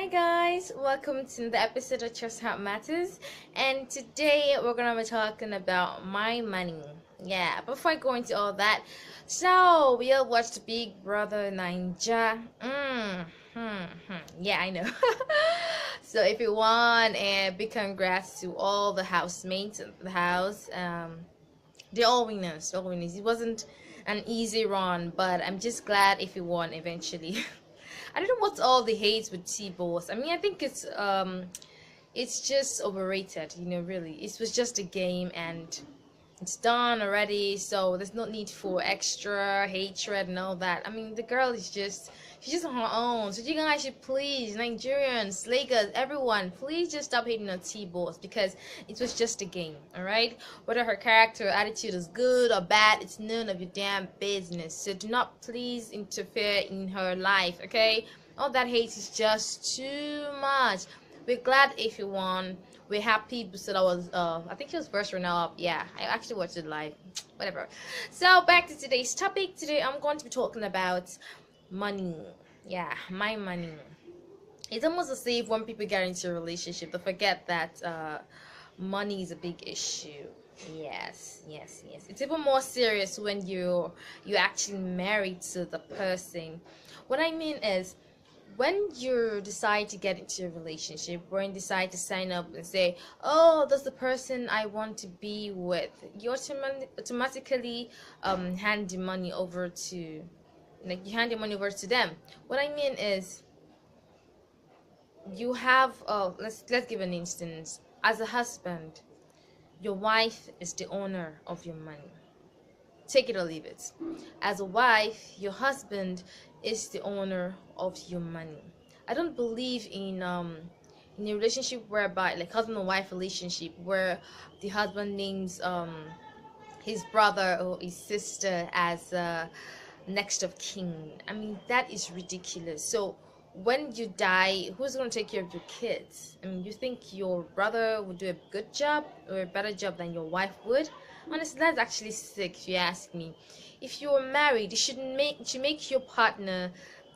Hi guys, welcome to the episode of Chercyheartmatterz, and today we're gonna be talking about my money. Yeah, before I go into all that, so we all watched Big Brother Ninja. Yeah, I know. So if you won, and big congrats to all the housemates in the house. They're all winners, all winners. It wasn't an easy run, but I'm just glad if you won eventually. I don't know what's all the hate with T-Boss. I mean, I think it's just overrated, really. It was just a game and it's done already, so there's no need for extra hatred and all that. I mean, the girl is just she's just on her own. So you guys should please, Nigerians, Lagos, everyone, please just stop hating on T-Boss because it was just a game, alright? Whether her character or attitude is good or bad, it's none of your damn business. So do not please interfere in her life, okay? All that hate is just too much. We're glad if you won. We're happy because I was I think she was first runner up. Yeah, I actually watched it live. Whatever. So back to today's topic. Today I'm going to be talking about money. Yeah, my money. It's almost as if when people get into a relationship, they forget that money is a big issue. Yes. It's even more serious when you actually married to the person. What I mean is when you decide to get into a relationship, when you decide to sign up and say, oh, that's the person I want to be with, you automatically hand the money over to, like, you hand the money over to them. What I mean is, you have, let's give an instance. As a husband, your wife is the owner of your money. Take it or leave it. As a wife, your husband is the owner of your money. I don't believe in a relationship whereby, like, husband and wife relationship, where the husband names his brother or his sister as next of kin. I mean, that is ridiculous. So when you die, who's going to take care of your kids? I mean, you think your brother would do a good job or a better job than your wife would? Honestly, that's actually sick if you ask me. If you're married, you should make your partner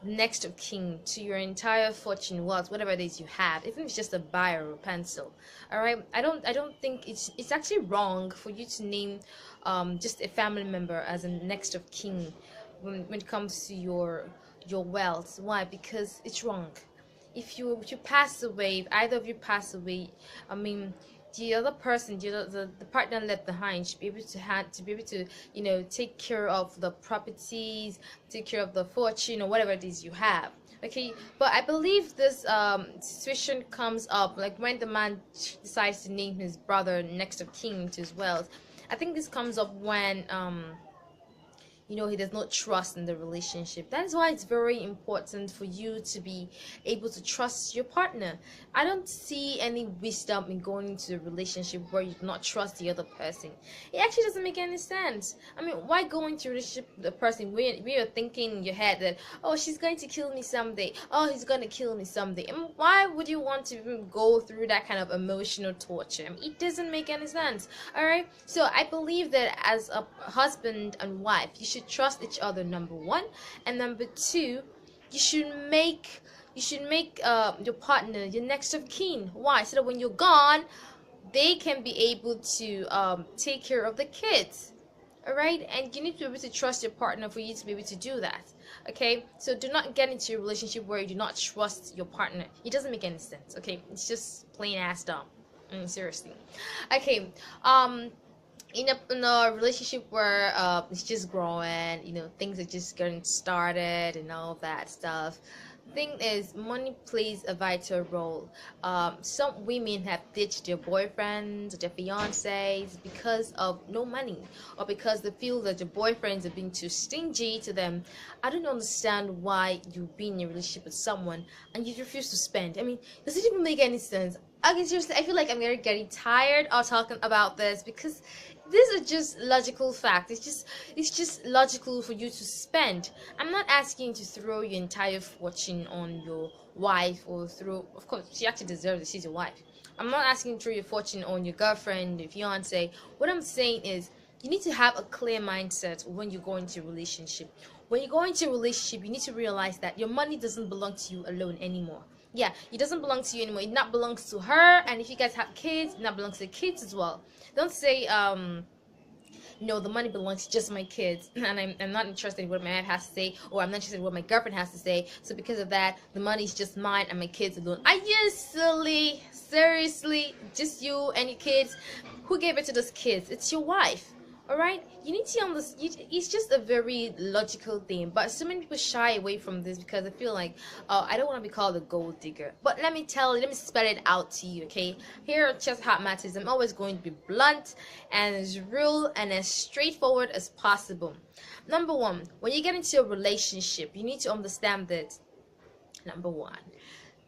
next of kin to your entire fortune, wealth, whatever it is you have, even if it's just a biro or a pencil. All right, I don't think it's actually wrong for you to name just a family member as a next of kin when it comes to your wealth. Why? Because it's wrong. If you pass away, if either of you pass away, I mean, the other person, the partner left behind should be able to take care of the properties, take care of the fortune or whatever it is you have. Okay, but I believe this situation comes up like when the man decides to name his brother next of kin to his wealth. I think this comes up when he does not trust in the relationship. That is why it's very important for you to be able to trust your partner. I don't see any wisdom in going into a relationship where you do not trust the other person. It actually doesn't make any sense. I mean, why go into a relationship with a person where you're thinking in your head that, oh, she's going to kill me someday, oh, he's going to kill me someday? And why would you want to even go through that kind of emotional torture? I mean, it doesn't make any sense. All right, so I believe that as a husband and wife, you should trust each other, number one, and number two, you should make your partner your next of kin. Why? So that when you're gone, they can be able to take care of the kids. All right, and you need to be able to trust your partner for you to be able to do that. Okay, so do not get into a relationship where you do not trust your partner. It doesn't make any sense. Okay, it's just plain ass dumb. Seriously. Okay, in a relationship where it's just growing, things are just getting started and all that stuff. Thing is, money plays a vital role. Some women have ditched their boyfriends, their fiancés because of no money, or because they feel that their boyfriends are being too stingy to them. I don't understand why you be in a relationship with someone and you refuse to spend. I mean, does it even make any sense? Okay, seriously, I feel like I'm getting tired of talking about this because these are just logical facts. It's just logical for you to spend. I'm not asking you to throw your entire fortune on your wife or throw. Of course, she actually deserves it. She's your wife. I'm not asking you to throw your fortune on your girlfriend, your fiance. What I'm saying is, you need to have a clear mindset when you go into a relationship. When you go into a relationship, you need to realize that your money doesn't belong to you alone anymore. Yeah, it doesn't belong to you anymore. It not belongs to her. And if you guys have kids, it not belongs to the kids as well. Don't say no, the money belongs to just my kids, and I'm not interested in what my wife has to say, or I'm not interested in what my girlfriend has to say. So because of that, the money's just mine and my kids alone. Are you silly? Seriously, just you and your kids? Who gave it to those kids? It's your wife. All right, you need to understand. It's just a very logical thing, but so many people shy away from this because they feel like, oh, I don't want to be called a gold digger. But let me tell you, let me spell it out to you, okay? Here at Chercyheartmatterz, I'm always going to be blunt and as real and as straightforward as possible. Number one, when you get into a relationship, you need to understand that. Number one,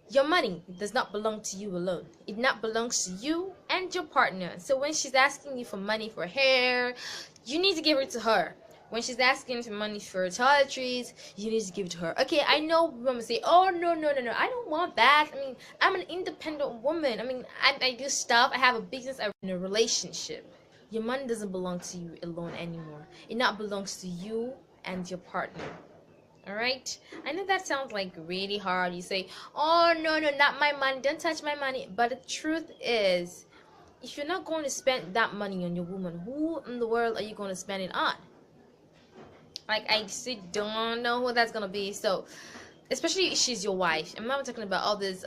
your money does not belong to you alone. It not belongs to you and your partner. So when she's asking you for money for hair, you need to give it to her. When she's asking for money for toiletries, you need to give it to her. Okay, I know women say, oh, no, I don't want that. I mean, I'm an independent woman. I mean, I do stuff. I have a business. I'm in a relationship. Your money doesn't belong to you alone anymore. It not belongs to you and your partner. All right, I know that sounds like really hard. You say, oh, no, not my money, don't touch my money. But the truth is, if you're not going to spend that money on your woman, who in the world are you going to spend it on? Like, I still don't know who that's going to be. So especially if she's your wife. I'm not talking about all this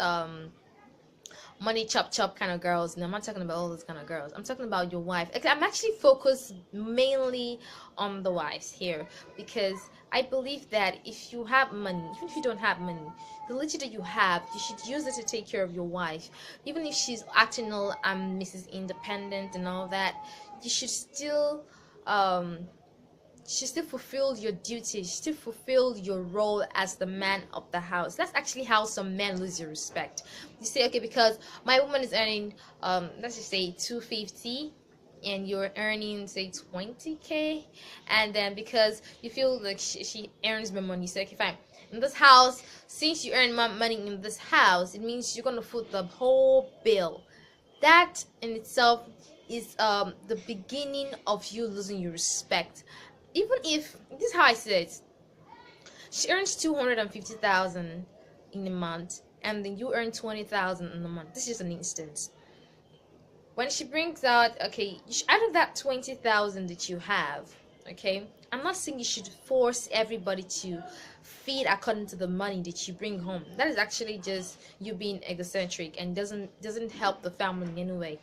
money chop chop kind of girls. No, I'm not talking about all those kind of girls. I'm talking about your wife. I'm actually focused mainly on the wives here, because I believe that if you have money, even if you don't have money, the little that you have, you should use it to take care of your wife. Even if she's acting all Mrs. Independent and all that, you should still fulfill your duty, still fulfill your role as the man of the house. That's actually how some men lose your respect. You say, okay, because my woman is earning let's just say 250 and you're earning say 20K, and then because you feel like she earns more money, you say, okay, fine, in this house, since you earn more money in this house, it means you're gonna foot the whole bill. That in itself is the beginning of you losing your respect. Even if this is how I say it, she earns 250,000 in a month, and then you earn 20,000 in a month. This is just an instance. When she brings out, okay, out of that 20,000 that you have, okay, I'm not saying you should force everybody to feed according to the money that you bring home. That is actually just you being egocentric and doesn't help the family in any way.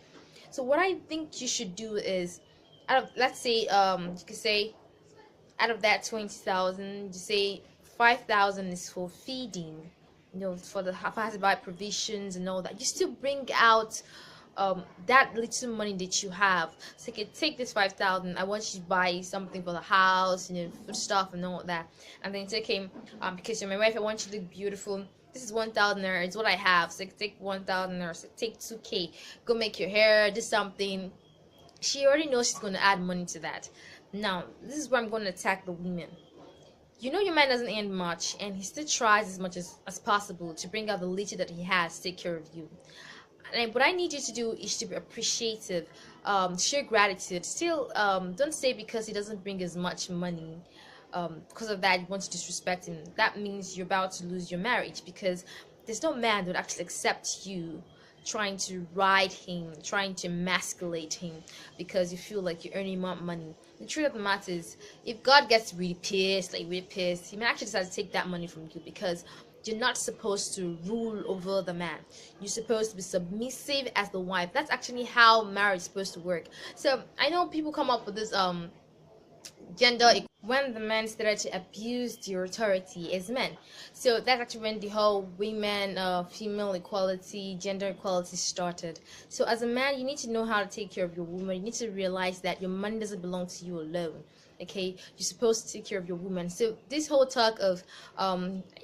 So what I think you should do is, out of, let's say you could say, out of that 20,000, you say 5,000 is for feeding, for the has to buy provisions and all that. You still bring out that little money that you have. So you can take this 5,000. I want you to buy something for the house, food stuff and all that. And then take him, because you're my wife, I want you to look beautiful. This is 1,000 naira. It's what I have. So take 1,000 naira. So take 2K. Go make your hair. Do something. She already knows she's going to add money to that. Now, this is where I'm going to attack the women. Your man doesn't earn much, and he still tries as much as possible to bring out the little that he has to take care of you. And what I need you to do is to be appreciative, share gratitude. Still, don't say because he doesn't bring as much money, because of that you want to disrespect him. That means you're about to lose your marriage, because there's no man that would actually accept you trying to ride him, trying to emasculate him because you feel like you're earning more money. The truth of the matter is, if God gets really pissed, he may actually decide to take that money from you, because you're not supposed to rule over the man. You're supposed to be submissive as the wife. That's actually how marriage is supposed to work. So I know people come up with this gender when the men started to abuse the authority as men. So that's actually when the whole women female equality, gender equality started. So as a man, you need to know how to take care of your woman. You need to realize that your money doesn't belong to you alone. Okay, you're supposed to take care of your woman. So this whole talk of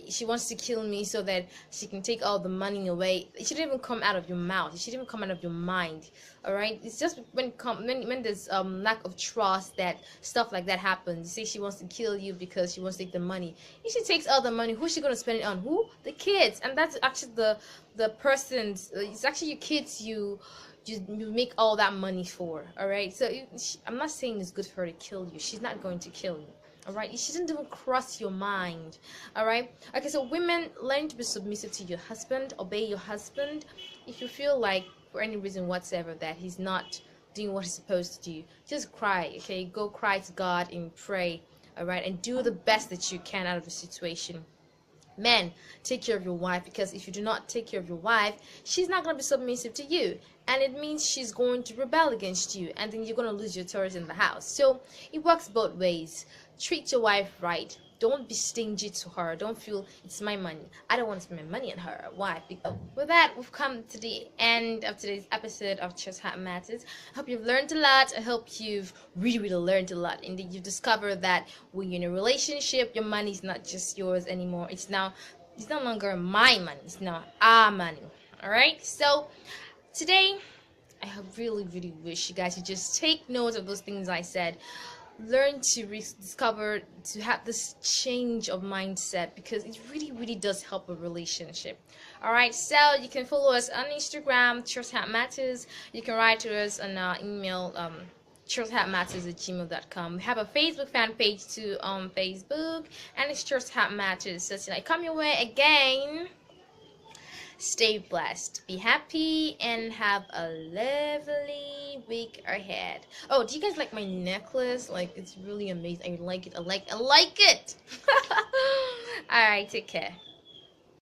she wants to kill me so that she can take all the money away, it shouldn't even come out of your mouth. It shouldn't even come out of your mind. All right, it's just when there's lack of trust that stuff like that happens. You say she wants to kill you because she wants to take the money. If she takes all the money, who's she gonna spend it on? Who? The kids. And that's actually the person's. It's actually your kids you make all that money for. All right, so I'm not saying it's good for her to kill you. She's not going to kill you. All right, it shouldn't even cross your mind. All right. Okay, so women, learn to be submissive to your husband, obey your husband. If you feel like for any reason whatsoever that he's not doing what he's supposed to do, just cry. Okay, go cry to God and pray. All right, and do the best that you can out of the situation. Men, take care of your wife, because if you do not take care of your wife, she's not going to be submissive to you, and it means she's going to rebel against you, and then you're going to lose your authority in the house. So it works both ways. Treat your wife right. Don't be stingy to her. Don't feel it's my money, I don't want to spend my money on her. Why? Because with that, we've come to the end of today's episode of Chercyheartmatterz. I hope you've learned a lot. I hope you've really learned a lot, and that you've discovered that when you're in a relationship, your money is not just yours anymore. It's no longer my money. It's now our money. All right. So today, I really wish you guys would just take note of those things I said. Learn to discover, to have this change of mindset, because it really does help a relationship. All right, so you can follow us on Instagram, Chercyheartmatterz. You can write to us on our email, chercyheartmatterz@gmail.com. We have a Facebook fan page too on Facebook, and it's Chercyheartmatterz. So tonight, come your way again. Stay blessed, be happy, and have a lovely week ahead. Oh, do you guys like my necklace? Like, it's really amazing. I like it. I like it. All right, take care.